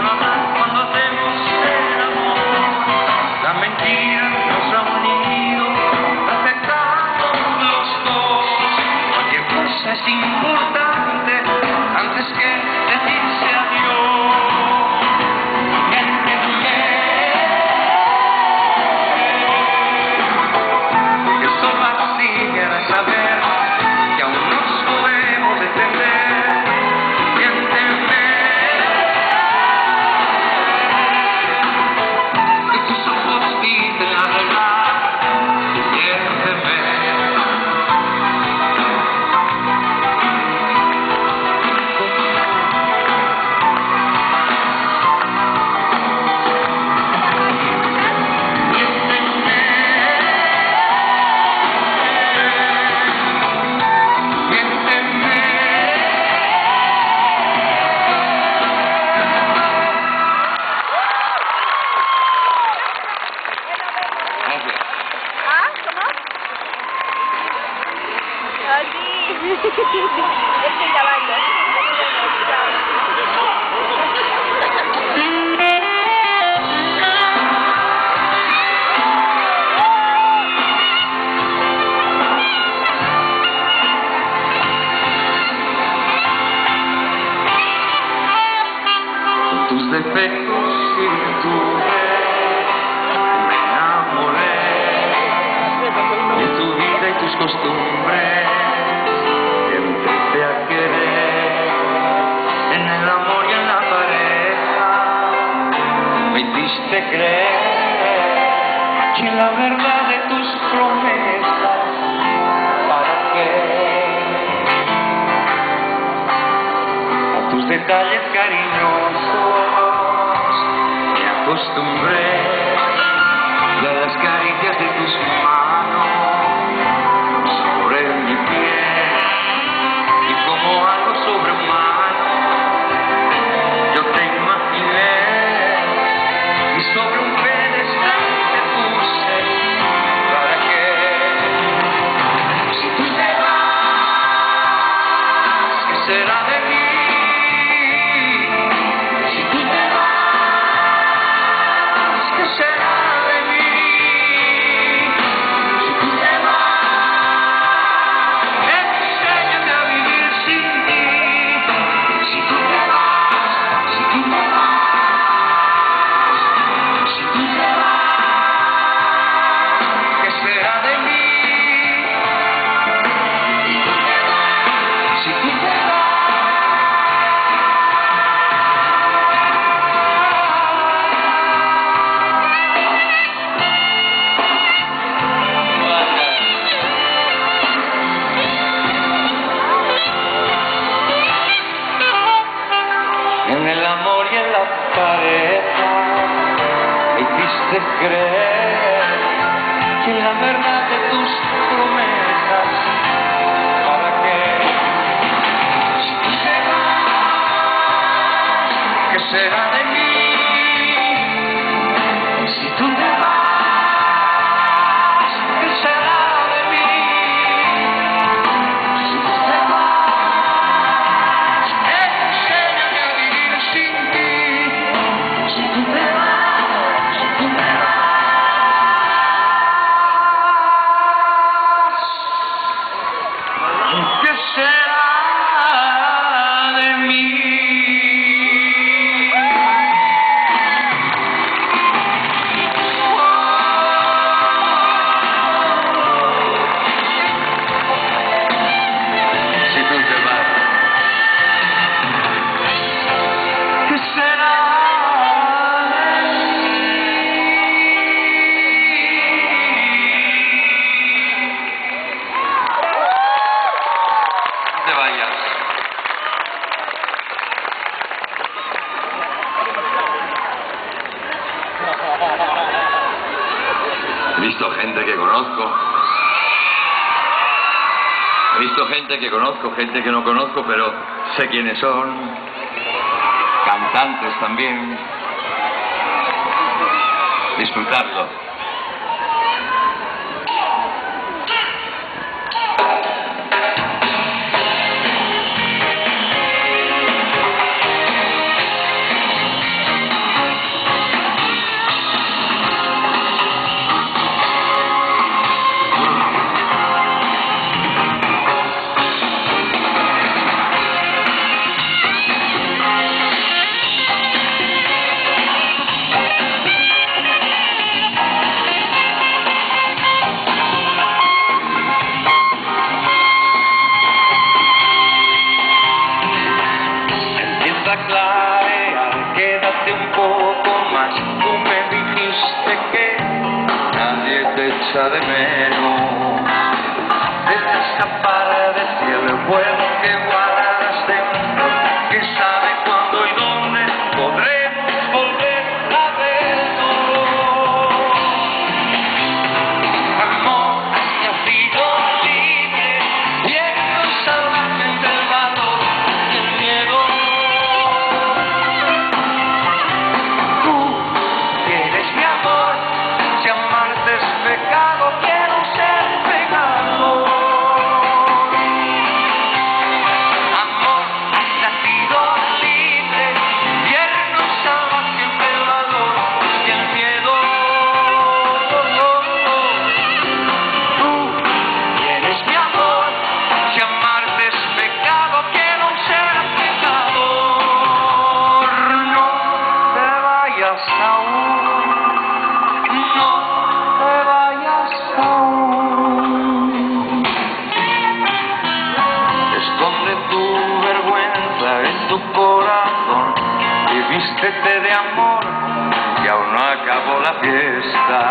hablar cuando hacemos el amor. La mentira nos ha unido, aceptamos los dos. Cualquier cosa es importante antes que decirse adiós. Que solo así quieras saber que aún nos podemos entender. Tus defectos y virtudes me enamoré de tu vida y tus costumbres. Empecé a querer en el amor y en la pareja. Me hiciste creer que la verdad de tus promesas, ¿para qué? A tus detalles cariñosos me acostumbré, y a las caricias de tus manos sobre mi piel, y como algo sobrehumano yo te imaginé, y sobre un pedestal te puse. ¿Para qué? Si tú te vas, ¿qué será de mí? En el amor y en la pareja me hiciste creer que la verdad de tus promesas, ¿para qué? Si tú te vas, ¿qué será de mí? Si tú te vas, ¿qué será de mí? Si tú te vas, enséñame a vivir sin ti. Si tú te vas, si tú te vas, ¿qué será de mí? Si tú te vas, ¿qué será de mí? No te vayas. He visto gente que conozco. He visto gente que conozco, gente que no conozco, pero sé quiénes son. Cantantes también. Disfrutarlo. echa de menos. Deja escapar del cielo el fuego que guardas dentro, que sabe cuándo y dónde podremos volver a vernos. Amor, has nacido libre, viendo salvaje entre el valor y el miedo. Tú eres mi amor, si amarte es pecado, quiero ser pecador. Amor, has nacido libre, invierno salvaje entre el valor y el miedo. Tú eres mi amor, si amarte es pecado, quiero ser pecador. No te vayas aún, no te vayas aún. Esconde tu vergüenza en tu corazón y vístete de amor, que aún no acabó la fiesta.